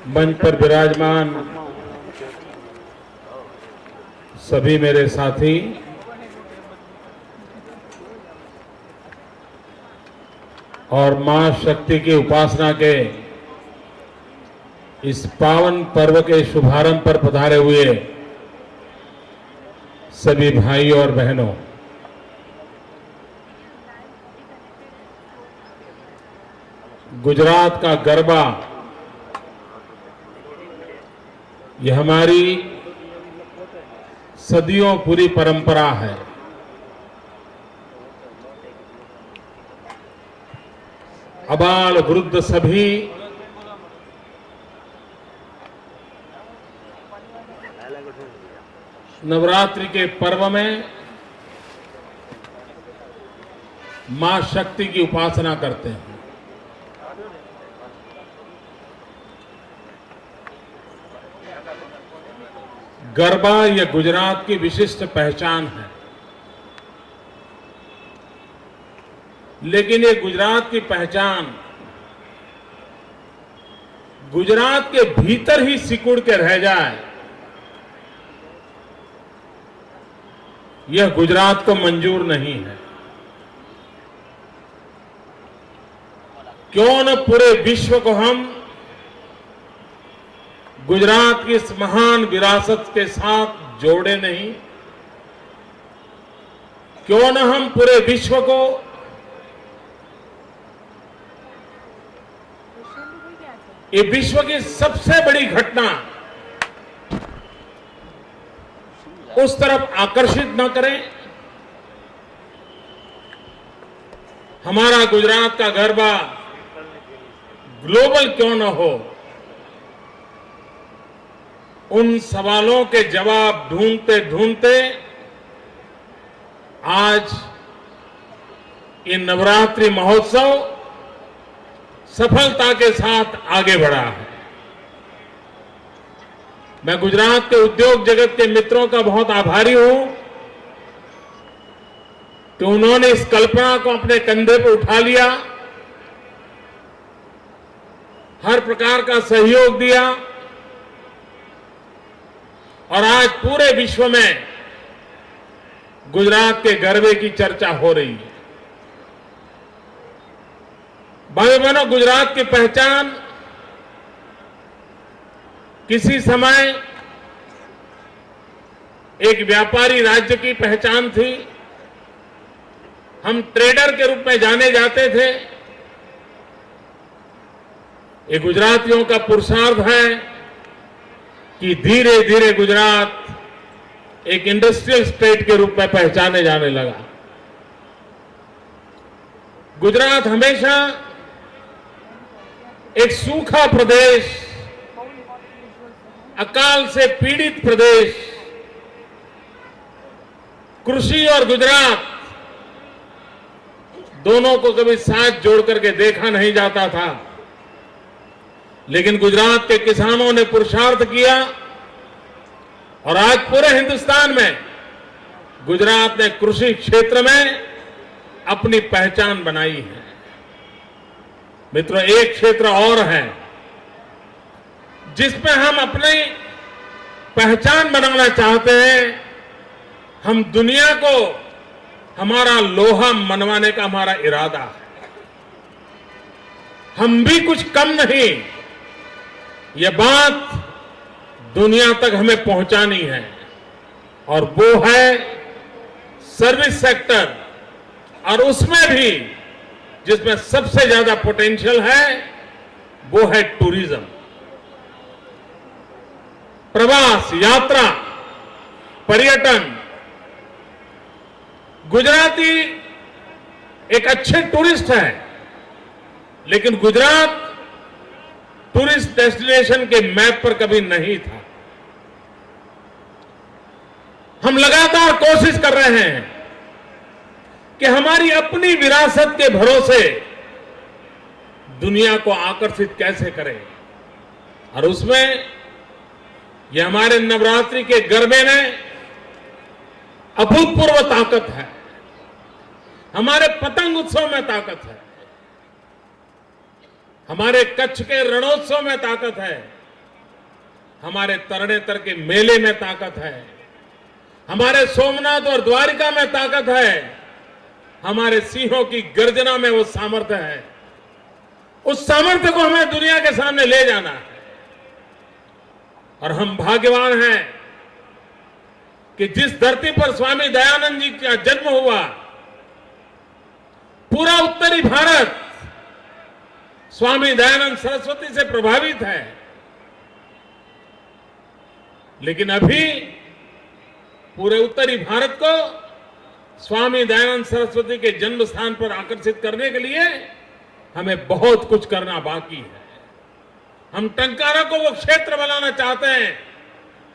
मंच पर विराजमान सभी मेरे साथी, और मां शक्ति की उपासना के इस पावन पर्व के शुभारंभ पर पधारे हुए सभी भाइयों और बहनों, गुजरात का गरबा यह हमारी सदियों पूरी परंपरा है। अबाल वृद्ध सभी नवरात्रि के पर्व में मां शक्ति की उपासना करते हैं। गरबा यह गुजरात की विशिष्ट पहचान है, लेकिन ये गुजरात की पहचान गुजरात के भीतर ही सिकुड़ के रह जाए, यह गुजरात को मंजूर नहीं है। क्यों न पूरे विश्व को हम गुजरात की इस महान विरासत के साथ जोड़े नहीं? क्यों न हम पूरे विश्व को ये विश्व की सबसे बड़ी घटना उस तरफ आकर्षित न करें? हमारा गुजरात का गरबा ग्लोबल क्यों न हो? उन सवालों के जवाब ढूंढते ढूंढते आज ये नवरात्रि महोत्सव सफलता के साथ आगे बढ़ा है। मैं गुजरात के उद्योग जगत के मित्रों का बहुत आभारी हूं कि उन्होंने इस कल्पना को अपने कंधे पर उठा लिया, हर प्रकार का सहयोग दिया, और आज पूरे विश्व में गुजरात के गरबे की चर्चा हो रही है। भाई बहनों, गुजरात की पहचान किसी समय एक व्यापारी राज्य की पहचान थी। हम ट्रेडर के रूप में जाने जाते थे। ये गुजरातियों का पुरुषार्थ है कि धीरे धीरे गुजरात एक इंडस्ट्रियल स्टेट के रूप में पहचाने जाने लगा। गुजरात हमेशा एक सूखा प्रदेश, अकाल से पीड़ित प्रदेश, कृषि और गुजरात दोनों को कभी साथ जोड़ करके देखा नहीं जाता था। लेकिन गुजरात के किसानों ने पुरुषार्थ किया और आज पूरे हिंदुस्तान में गुजरात ने कृषि क्षेत्र में अपनी पहचान बनाई है। मित्रों, एक क्षेत्र और है जिसमें हम अपनी पहचान बनाना चाहते हैं। हम दुनिया को हमारा लोहा मनवाने का हमारा इरादा है। हम भी कुछ कम नहीं, यह बात दुनिया तक हमें पहुंचानी है, और वो है सर्विस सेक्टर, और उसमें भी जिसमें सबसे ज्यादा पोटेंशियल है वो है टूरिज्म, प्रवास, यात्रा, पर्यटन। गुजराती एक अच्छे टूरिस्ट हैं, लेकिन गुजरात टूरिस्ट डेस्टिनेशन के मैप पर कभी नहीं था। हम लगातार कोशिश कर रहे हैं कि हमारी अपनी विरासत के भरोसे दुनिया को आकर्षित कैसे करें, और उसमें ये हमारे नवरात्रि के गरबे में अभूतपूर्व ताकत है। हमारे पतंग उत्सव में ताकत है, हमारे कच्छ के रणोत्सव में ताकत है, हमारे तरणेतर के मेले में ताकत है, हमारे सोमनाथ और द्वारिका में ताकत है, हमारे सिंहों की गर्जना में वो सामर्थ्य है। उस सामर्थ्य को हमें दुनिया के सामने ले जाना है। और हम भाग्यवान हैं कि जिस धरती पर स्वामी दयानंद जी का जन्म हुआ, पूरा उत्तरी भारत स्वामी दयानंद सरस्वती से प्रभावित है। लेकिन अभी पूरे उत्तरी भारत को स्वामी दयानंद सरस्वती के जन्म स्थान पर आकर्षित करने के लिए हमें बहुत कुछ करना बाकी है। हम टंकारा को वो क्षेत्र बनाना चाहते हैं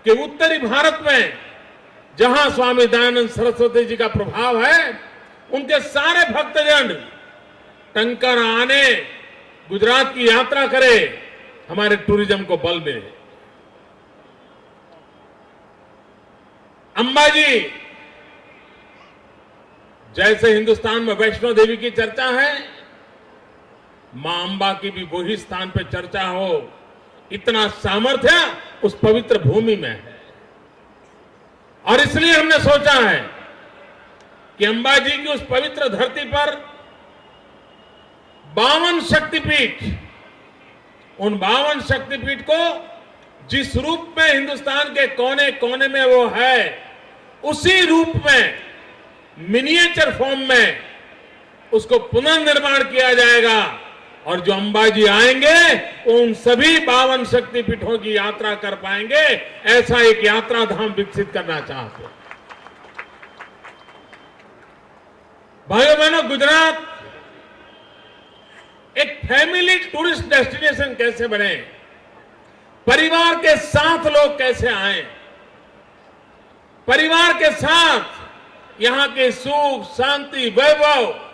कि उत्तरी भारत में जहां स्वामी दयानंद सरस्वती जी का प्रभाव है, उनके सारे भक्तजन टंकारा आने, गुजरात की यात्रा करे, हमारे टूरिज्म को बल मिले। अंबाजी, जैसे हिंदुस्तान में वैष्णो देवी की चर्चा है, मां अंबा की भी वही स्थान पर चर्चा हो। इतना सामर्थ्य उस पवित्र भूमि में है। और इसलिए हमने सोचा है कि अंबाजी की उस पवित्र धरती पर 52 शक्तिपीठ, उन 52 शक्तिपीठ को जिस रूप में हिंदुस्तान के कोने कोने में वो है, उसी रूप में मिनिएचर फॉर्म में उसको पुनर्निर्माण किया जाएगा। और जो अंबाजी आएंगे वो उन सभी 52 शक्तिपीठों की यात्रा कर पाएंगे। ऐसा एक यात्रा धाम विकसित करना चाहते हैं। भाइयों बहनों, गुजरात एक फैमिली टूरिस्ट डेस्टिनेशन कैसे बने, परिवार के साथ लोग कैसे आए, परिवार के साथ यहां के सुख, शांति, वैभव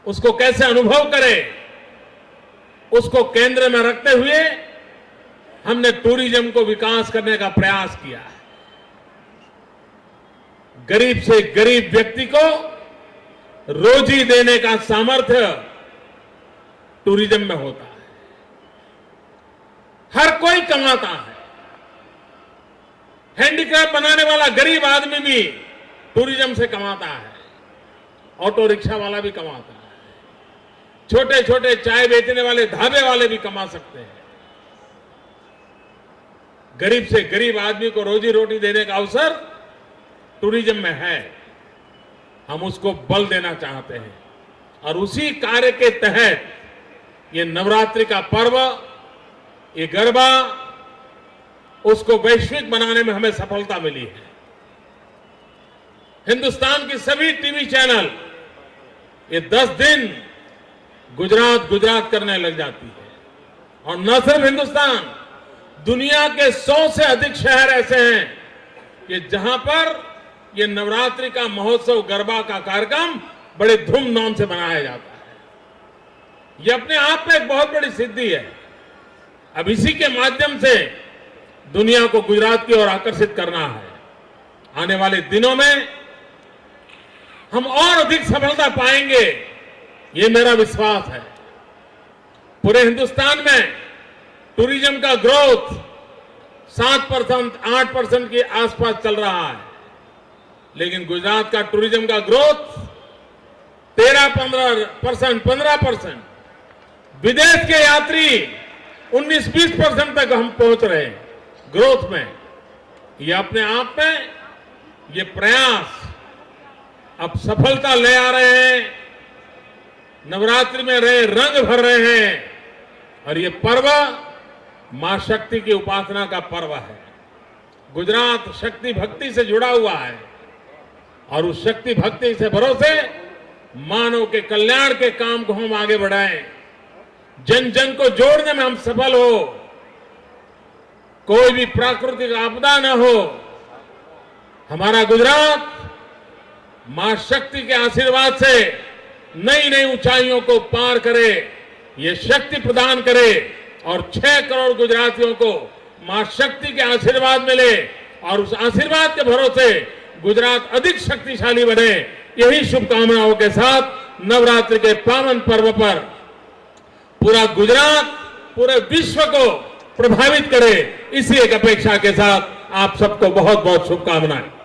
उसको कैसे अनुभव करें, उसको केंद्र में रखते हुए हमने टूरिज्म को विकास करने का प्रयास किया है। गरीब से गरीब व्यक्ति को रोजी देने का सामर्थ्य टूरिज्म में होता है। हर कोई कमाता है। हैंडीक्राफ्ट बनाने वाला गरीब आदमी भी टूरिज्म से कमाता है। ऑटो रिक्शा वाला भी कमाता है। छोटे छोटे चाय बेचने वाले, ढाबे वाले भी कमा सकते हैं। गरीब से गरीब आदमी को रोजी रोटी देने का अवसर टूरिज्म में है। हम उसको बल देना चाहते हैं और उसी कार्य के तहत ये नवरात्रि का पर्व, ये गरबा, उसको वैश्विक बनाने में हमें सफलता मिली है। हिंदुस्तान की सभी टीवी चैनल ये 10 दिन गुजरात गुजरात करने लग जाती है। और न सिर्फ हिंदुस्तान, दुनिया के 100 से अधिक शहर ऐसे हैं कि जहां पर ये नवरात्रि का महोत्सव, गरबा का कार्यक्रम बड़े धूमधाम से मनाया जाता है। ये अपने आप में एक बहुत बड़ी सिद्धि है। अब इसी के माध्यम से दुनिया को गुजरात की ओर आकर्षित करना है। आने वाले दिनों में हम और अधिक सफलता पाएंगे, ये मेरा विश्वास है। पूरे हिंदुस्तान में टूरिज्म का ग्रोथ 7%, 8% के आसपास चल रहा है, लेकिन गुजरात का टूरिज्म का ग्रोथ 13-15%, 15%। विदेश के यात्री 19-20% तक हम पहुंच रहे हैं ग्रोथ में। ये अपने आप में ये प्रयास अब सफलता ले आ रहे हैं। नवरात्रि में रंग भर रहे हैं। और ये पर्व मां शक्ति की उपासना का पर्व है। गुजरात शक्ति भक्ति से जुड़ा हुआ है और उस शक्ति भक्ति से भरोसे मानव के कल्याण के काम को हम आगे बढ़ाएं, जन जन को जोड़ने में हम सफल हो, कोई भी प्राकृतिक आपदा न हो। हमारा गुजरात मां शक्ति के आशीर्वाद से नई नई ऊंचाइयों को पार करे, ये शक्ति प्रदान करे और 6 करोड़ गुजरातियों को मां शक्ति के आशीर्वाद मिले और उस आशीर्वाद के भरोसे गुजरात अधिक शक्तिशाली बने। यही शुभकामनाओं के साथ नवरात्रि के पावन पर्व पर पूरा गुजरात पूरे विश्व को प्रभावित करे, इसी एक अपेक्षा के साथ आप सबको बहुत बहुत शुभकामनाएं।